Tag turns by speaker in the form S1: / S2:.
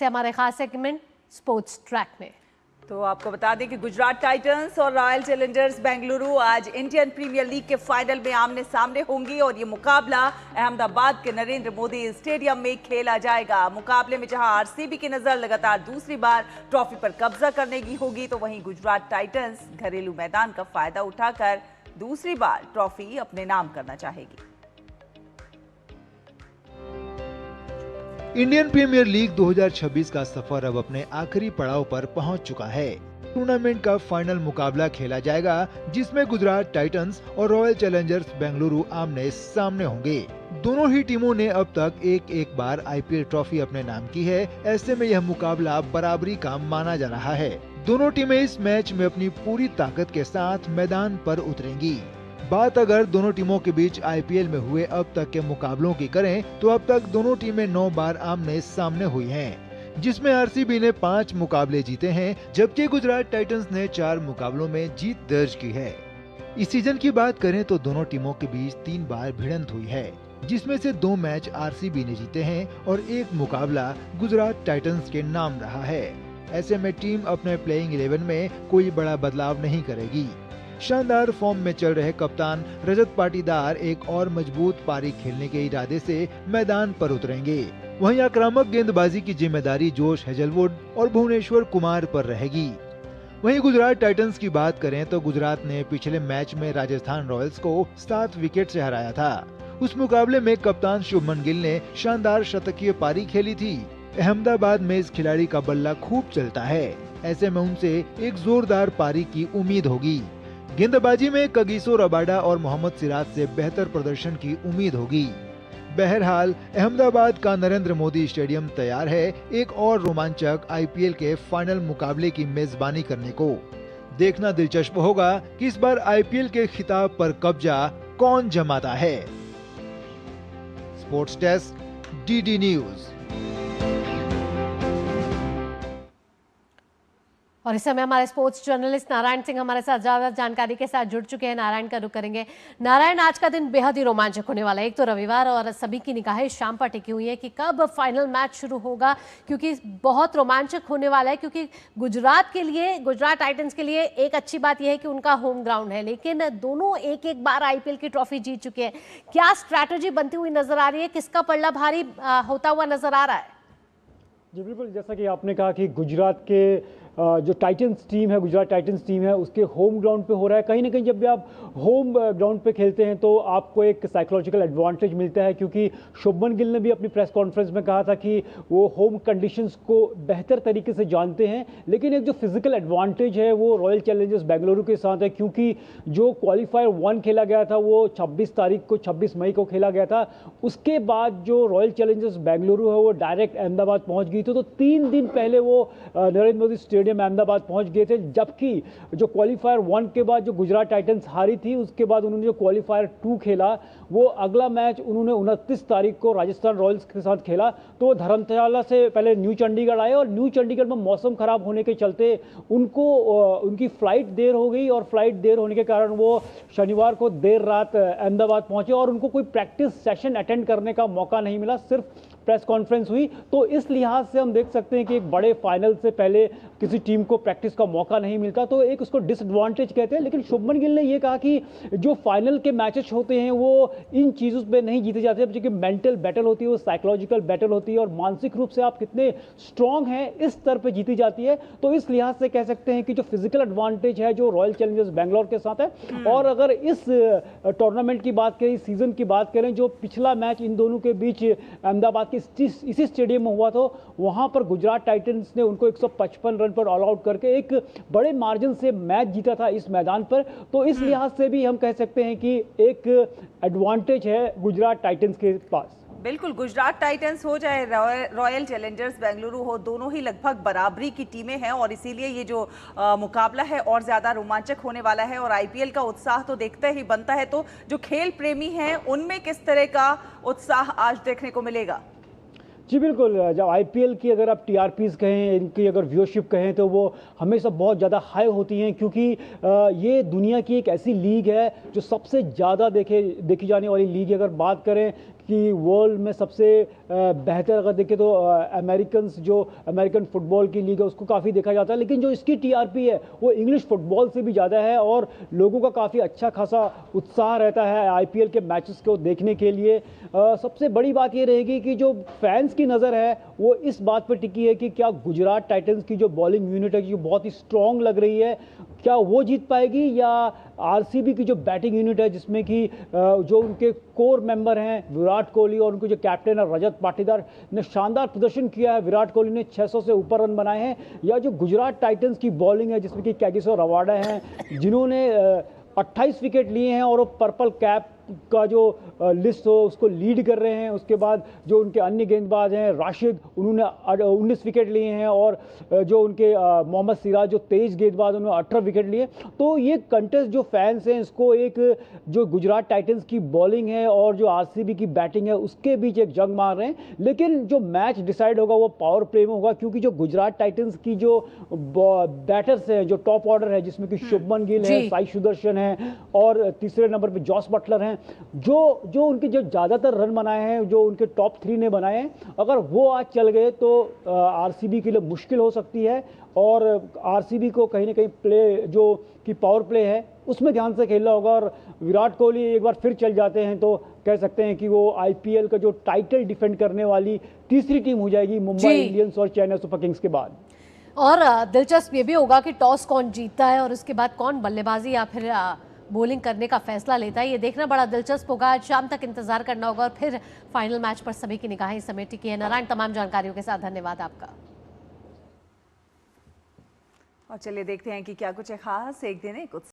S1: से हमारे खास सेगमेंट स्पोर्ट्स ट्रैक में।
S2: तो आपको बता दें कि गुजरात टाइटंस और रॉयल चैलेंजर्स बेंगलुरु आज इंडियन प्रीमियर लीग के फाइनल में आमने सामने होंगी और ये मुकाबला अहमदाबाद के नरेंद्र मोदी स्टेडियम में खेला जाएगा। मुकाबले में जहां आरसीबी की नजर लगातार दूसरी बार ट्रॉफी पर कब्जा करने की होगी, तो वहीं गुजरात टाइटंस घरेलू मैदान का फायदा उठाकर दूसरी बार ट्रॉफी अपने नाम करना चाहेगी।
S3: इंडियन प्रीमियर लीग 2026 का सफर अब अपने आखिरी पड़ाव पर पहुंच चुका है। टूर्नामेंट का फाइनल मुकाबला खेला जाएगा, जिसमें गुजरात टाइटंस और रॉयल चैलेंजर्स बेंगलुरु आमने सामने होंगे। दोनों ही टीमों ने अब तक एक बार आईपीएल ट्रॉफी अपने नाम की है। ऐसे में यह मुकाबला बराबरी का माना जा रहा है। दोनों टीमें इस मैच में अपनी पूरी ताकत के साथ मैदान पर उतरेंगी। बात अगर दोनों टीमों के बीच आईपीएल में हुए अब तक के मुकाबलों की करें, तो अब तक दोनों टीमें 9 बार आमने सामने हुई हैं, जिसमें आरसीबी ने 5 मुकाबले जीते हैं, जबकि गुजरात टाइटंस ने 4 मुकाबलों में जीत दर्ज की है। इस सीजन की बात करें तो दोनों टीमों के बीच 3 बार भिड़ंत हुई है, जिसमें से 2 मैच आरसीबी ने जीते हैं और 1 मुकाबला गुजरात टाइटंस के नाम रहा है। ऐसे में टीम अपने प्लेइंग 11 में कोई बड़ा बदलाव नहीं करेगी। शानदार फॉर्म में चल रहे कप्तान रजत पाटीदार एक और मजबूत पारी खेलने के इरादे से मैदान पर उतरेंगे। वहीं आक्रामक गेंदबाजी की जिम्मेदारी जोश हेजलवुड और भुवनेश्वर कुमार पर रहेगी। वहीं गुजरात टाइटंस की बात करें तो गुजरात ने पिछले मैच में राजस्थान रॉयल्स को 7 विकेट से हराया था। उस मुकाबले में कप्तान शुभमन गिल ने शानदार शतकीय पारी खेली थी। अहमदाबाद में इस खिलाड़ी का बल्ला खूब चलता है। ऐसे में उनसे एक जोरदार पारी की उम्मीद होगी। गेंदबाजी में कगिसो रबाडा और मोहम्मद सिराज से बेहतर प्रदर्शन की उम्मीद होगी। बहरहाल अहमदाबाद का नरेंद्र मोदी स्टेडियम तैयार है एक और रोमांचक आईपीएल के फाइनल मुकाबले की मेजबानी करने को। देखना दिलचस्प होगा कि इस बार आईपीएल के खिताब पर कब्जा कौन जमाता है। Sports desk, DD news.
S1: और इस समय हमारे स्पोर्ट्स जर्नलिस्ट नारायण सिंह हमारे साथ ज्यादा जानकारी के साथ जुड़ चुके हैं। नारायण का रुख करेंगे। नारायण, आज का दिन बेहद ही रोमांचक होने वाला है। एक तो रविवार और सभी की निगाहें शाम पर टिकी हुई है कि कब फाइनल मैच शुरू होगा, क्योंकि बहुत रोमांचक होने वाला है। क्योंकि गुजरात के लिए, गुजरात टाइटंस के लिए एक अच्छी बात यह है कि उनका होम ग्राउंड है, लेकिन दोनों एक बार आईपीएल की ट्रॉफी जीत चुके हैं। क्या स्ट्रैटेजी बनती हुई नजर आ रही है? किसका पल्ला भारी होता हुआ नजर आ रहा है?
S4: जी बिल्कुल, जैसा कि आपने कहा कि गुजरात के जो टाइटंस टीम है, गुजरात टाइटंस टीम है, उसके होम ग्राउंड पे हो रहा है। कहीं ना कहीं जब भी आप होम ग्राउंड पे खेलते हैं तो आपको एक साइकोलॉजिकल एडवांटेज मिलता है, क्योंकि शुभमन गिल ने भी अपनी प्रेस कॉन्फ्रेंस में कहा था कि वो होम कंडीशंस को बेहतर तरीके से जानते हैं। लेकिन एक जो फिजिकल एडवांटेज है वो रॉयल चैलेंजर्स बेंगलुरु के साथ है, क्योंकि जो क्वालिफायर 1 खेला गया था वो 26 मई को खेला गया था। उसके बाद जो रॉयल चैलेंजर्स बेंगलुरु है वो डायरेक्ट अहमदाबाद पहुँच गई थी। तो 3 दिन पहले वो नरेंद्र मोदी स्टेडियम अहमदाबाद पहुंच गए थे। जबकि जो क्वालिफायर 1 के बाद जो गुजरात टाइटंस हारी थी, उसके बाद उन्होंने जो क्वालिफायर 2 खेला, वो अगला मैच उन्होंने 29 तारीख को राजस्थान रॉयल्स के साथ खेला। तो वो धर्मशाला से पहले न्यू चंडीगढ़ आए और न्यू चंडीगढ़ में मौसम खराब होने के चलते उनकी फ्लाइट देर हो गई और फ्लाइट देर होने के कारण वो शनिवार को देर रात अहमदाबाद पहुंचे और उनको कोई प्रैक्टिस सेशन अटेंड करने का मौका नहीं मिला, सिर्फ प्रेस कॉन्फ्रेंस हुई। तो इस लिहाज से हम देख सकते हैं कि एक बड़े फाइनल से पहले किसी टीम को प्रैक्टिस का मौका नहीं मिलता, तो एक उसको डिसएडवांटेज कहते हैं। लेकिन शुभमन गिल ने यह कहा कि जो फाइनल के मैचेस होते हैं वो इन चीज़ों पे नहीं जीते जाते, जो कि मेंटल बैटल होती है, वो साइकोलॉजिकल बैटल होती है और मानसिक रूप से आप कितने स्ट्रांग हैं इस स्तर पर जीती जाती है। तो इस लिहाज से कह सकते हैं कि जो फिजिकल एडवांटेज है जो रॉयल चैलेंजर्स बेंगलोर के साथ है। और अगर इस टूर्नामेंट की बात करें, सीजन की बात करें, जो पिछला मैच इन दोनों के बीच अहमदाबाद इसी स्टेडियम में हुआ, तो वहां पर गुजरात टाइटंस ने उनको 155 रन पर ऑल आउट करके एक बड़े मार्जिन से मैच जीता था इस मैदान पर। तो इस लिहाज से भी हम कह सकते हैं कि एक एडवांटेज है गुजरात टाइटंस के पास।
S2: बिल्कुल, गुजरात टाइटंस हो चाहे रॉयल चैलेंजर्स बेंगलुरु हो, दोनों ही लगभग बराबरी की टीमें हैं और इसीलिए ये जो मुकाबला है और ज़्यादा रोमांचक होने वाला है और आईपीएल का उत्साह तो देखते ही बनता है। तो जो खेल प्रेमी हैं उनमें किस तरह का उत्साह आज देखने को मिलेगा?
S4: जी बिल्कुल, जब आईपीएल की अगर आप टीआरपीज़ कहें, इनकी अगर व्यूअरशिप कहें, तो वो हमेशा बहुत ज़्यादा हाई होती हैं, क्योंकि ये दुनिया की एक ऐसी लीग है जो सबसे ज़्यादा देखी जाने वाली लीग है। अगर बात करें कि वर्ल्ड में सबसे बेहतर अगर देखें तो अमेरिकन फुटबॉल की लीग है उसको काफ़ी देखा जाता है, लेकिन जो इसकी टीआरपी है वो इंग्लिश फुटबॉल से भी ज़्यादा है और लोगों का काफ़ी अच्छा खासा उत्साह रहता है आईपीएल के मैचेस को देखने के लिए। सबसे बड़ी बात ये रहेगी कि जो फैंस की नज़र है वो इस बात पर टिकी है कि क्या गुजरात टाइटंस की जो बॉलिंग यूनिट है जो बहुत ही स्ट्रॉन्ग लग रही है, क्या वो जीत पाएगी या आरसीबी की जो बैटिंग यूनिट है जिसमें कि जो उनके कोर मेंबर हैं विराट कोहली और उनके जो कैप्टन है रजत पाटीदार ने शानदार प्रदर्शन किया है। विराट कोहली ने 600 से ऊपर रन बनाए हैं, या जो गुजरात टाइटंस की बॉलिंग है जिसमें कि कैगिसो रबाडा हैं जिन्होंने 28 विकेट लिए हैं और वो पर्पल कैप का जो लिस्ट हो उसको लीड कर रहे हैं। उसके बाद जो उनके अन्य गेंदबाज हैं राशिद, उन्होंने 19 विकेट लिए हैं और जो उनके मोहम्मद सिराज जो तेज गेंदबाज उन्होंने 18 विकेट लिए। तो ये कंटेस्ट जो फैंस हैं इसको एक जो गुजरात टाइटंस की बॉलिंग है और जो आरसीबी की बैटिंग है उसके बीच एक जंग मार रहे हैं, लेकिन जो मैच डिसाइड होगा वो पावर प्ले में होगा, क्योंकि जो गुजरात टाइटंस की जो बैटर्स हैं जो टॉप ऑर्डर है जिसमें कि शुभमन गिल है, साई सुदर्शन है और तीसरे नंबर पर जॉस बटलर हैं, जो उनके जो ज़्यादातर रन बनाए हैं जो उनके टॉप 3 ने बनाए हैं, अगर वो आज चल गए तो आरसीबी के लिए मुश्किल हो सकती है और आरसीबी को कहीं ना कहीं प्ले जो कि पावर प्ले है उसमें ध्यान से खेलना होगा। और विराट कोहली एक बार फिर चल जाते हैं तो कह सकते हैं कि वो आईपीएल का जो टाइटल डिफेंड करने वाली तीसरी टीम हो जाएगी मुंबई इंडियंस और चेन्नई सुपर किंग्स के बाद।
S1: और दिलचस्प ये भी होगा कि टॉस कौन जीतता है और उसके बाद कौन बल्लेबाजी या फिर बॉलिंग करने का फैसला लेता है, ये देखना बड़ा दिलचस्प होगा। आज शाम तक इंतजार करना होगा और फिर फाइनल मैच पर सभी की निगाहें इस समय टिकी है। नारायण, तमाम जानकारियों के साथ धन्यवाद आपका।
S2: और चलिए देखते हैं कि क्या कुछ है खास एक दिन एक